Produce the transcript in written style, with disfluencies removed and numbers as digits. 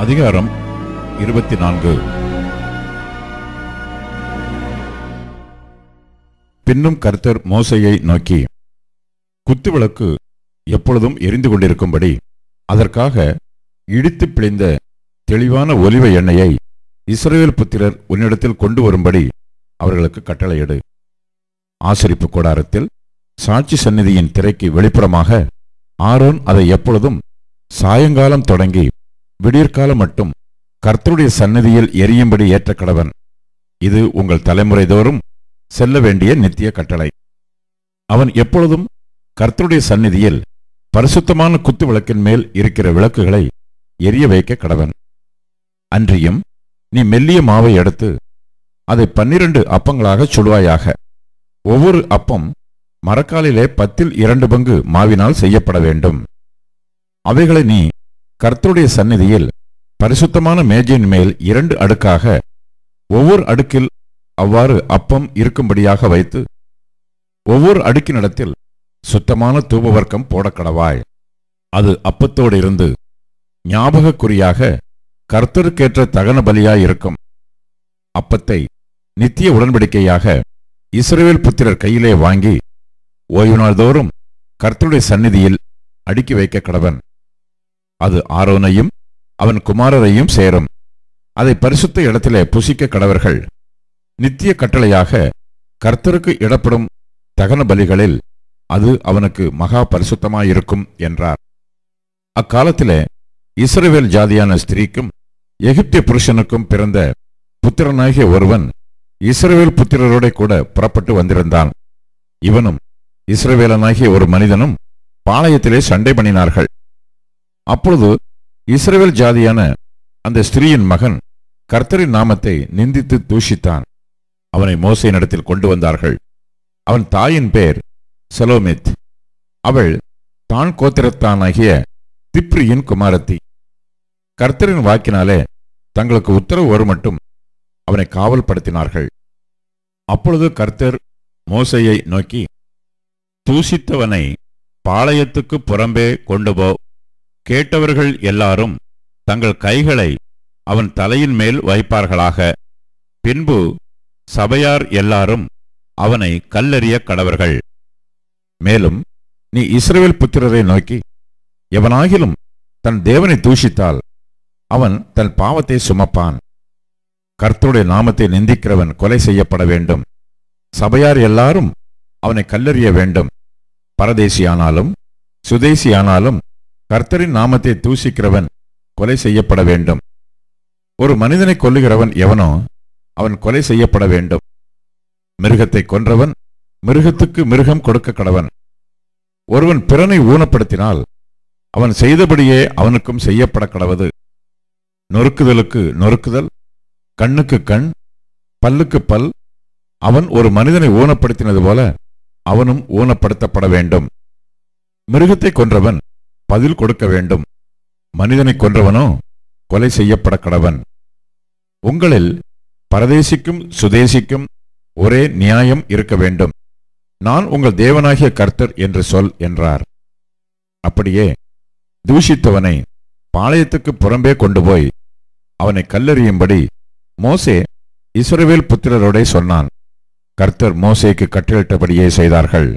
அதிகாரம் 24. பின்னும் கர்த்தர் மோசேயை நோக்கி, குத்துவிளக்கு எப்பொழுதும் எரிந்து கொண்டிருக்கும்படி அதற்காக இடித்து பிழிந்த தெளிவான ஒலிவ எண்ணெயை இஸ்ரவேல் புத்திரர் உன்னிடத்தில் கொண்டு வரும்படி அவர்களுக்கு கட்டளையிடு. ஆசரிப்பு கூடாரத்தில் சாட்சி சந்நிதியின் திரைக்கு வெளிப்புறமாக ஆரோன் அதை எப்பொழுதும் சாயங்காலம் தொடங்கி விடியற்காலம் மட்டும் கர்த்தருடைய சந்நிதியில் எரியும்படி ஏற்ற கடவன். இது உங்கள் தலைமுறை தோறும் செல்ல வேண்டிய நித்திய கட்டளை. அவன் எப்பொழுதும் கர்த்தருடைய சந்நிதியில் பரிசுத்தமான குத்து விளக்கின் மேல் இருக்கிற விளக்குகளை எரிய வைக்க கடவன். அன்றியும் நீ மெல்லிய மாவை எடுத்து அதை 12 அப்பங்களாக சுடுவாயாக. ஒவ்வொரு அப்பம் மரக்காலிலே 10 பங்கு மாவினால் செய்யப்பட வேண்டும். அவைகளை நீ கர்த்தருடைய சந்நிதியில் பரிசுத்தமான மேஜையின் மேல் 2 அடுக்காக ஒவ்வொரு அடுக்கில் அவ்வாறு அப்பம் இருக்கும்படியாக வைத்து ஒவ்வொரு அடுக்கினிடத்தில் சுத்தமான தூபவர்க்கம் போடக்கடவாய். அது அப்பத்தோடு இருந்து ஞாபகக்குறியாக கர்த்தருக்கேற்ற தகன பலியாயிருக்கும். அப்பத்தை நித்திய உடன்படிக்கையாக இஸ்ரவேல் புத்திரர் கையிலே வாங்கி ஓய்வு நாள் தோறும் கர்த்தருடைய சந்நிதியில் அடுக்கி வைக்க கடவன். அது ஆரோனையும் அவன் குமாரரையும் சேரும். அதை பரிசுத்த இடத்திலே புசிக்க கடவர்கள். நித்திய கட்டளையாக கர்த்தருக்கு இடப்படும் தகன பலிகளில் அது அவனுக்கு மகா பரிசுத்தமாயிருக்கும் என்றார். அக்காலத்திலே இஸ்ரவேல் ஜாதியான ஸ்திரீக்கும் எகிப்திய புருஷனுக்கும் பிறந்த புத்திரனாகிய ஒருவன் இஸ்ரவேல் புத்திரரோட கூட புறப்பட்டு வந்திருந்தான். இவனும் இஸ்ரவேலனாகிய ஒரு மனிதனும் பாளையத்திலே சண்டை பண்ணினார்கள். அப்பொழுது இஸ்ரவேல் ஜாதியான அந்த ஸ்திரீயின் மகன் கர்த்தரின் நாமத்தை நிந்தித்து தூஷித்தான். அவனை மோசேயினிடத்தில் கொண்டு வந்தார்கள். அவன் தாயின் பேர் செலோமித். அவள் தான் கோத்திரத்தானாகிய திப்ரியின் குமாரத்தி. கர்த்தரின் வாக்கினாலே தங்களுக்கு உத்தரவு வரும் மட்டும் அவனை காவல்படுத்தினார்கள். அப்பொழுது கர்த்தர் மோசேயை நோக்கி, தூஷித்தவனை பாளையத்துக்கு புறம்பே கொண்டு போ. கேட்டவர்கள் எல்லாரும் தங்கள் கைகளை அவன் தலையின் மேல் வைப்பார்களாக. பின்பு சபையார் எல்லாரும் அவனை கல்லெறிய கடவர்கள். மேலும் நீ இஸ்ரவேல் புத்திரரை நோக்கி, எவனாகிலும் தன் தேவனை தூஷித்தால் அவன் தன் பாவத்தை சுமப்பான். கர்த்தருடைய நாமத்தை நிந்திக்கிறவன் கொலை செய்யப்பட வேண்டும். சபையார் எல்லாரும் அவனை கல்லெறிய வேண்டும். பரதேசியானாலும் சுதேசியானாலும் கர்த்தரின் நாமத்தை தூஷிக்கிறவன் கொலை செய்யப்பட வேண்டும். ஒரு மனிதனை கொல்லுகிறவன் எவனோ அவன் கொலை செய்யப்பட வேண்டும். மிருகத்தை கொன்றவன் மிருகத்துக்கு மிருகம் கொடுக்க கடவன். ஒருவன் பிறனை ஊனப்படுத்தினால் அவன் செய்தபடியே அவனுக்கும் செய்யப்பட கடவது. நொறுக்குதலுக்கு நொறுக்குதல், கண்ணுக்கு கண், பல்லுக்கு பல். அவன் ஒரு மனிதனை ஊனப்படுத்தினது போல அவனும் ஊனப்படுத்தப்பட வேண்டும். மிருகத்தை கொன்றவன் பதில் கொடுக்க வேண்டும். மனிதனை கொன்றவனோ கொலை செய்யப்பட கடவன். உங்களில் பரதேசிக்கும் சுதேசிக்கும் ஒரே நியாயம் இருக்க வேண்டும். நான் உங்கள் தேவனாகிய கர்த்தர் என்று சொல் என்றார். அப்படியே தூஷித்தவனை பாளையத்துக்கு புறம்பே கொண்டு போய் அவனை கல்லெறியும்படி மோசே இஸ்ரவேல் புத்திரரோடே சொன்னான். கர்த்தர் மோசேக்கு கட்டளையிட்டபடியே செய்தார்கள்.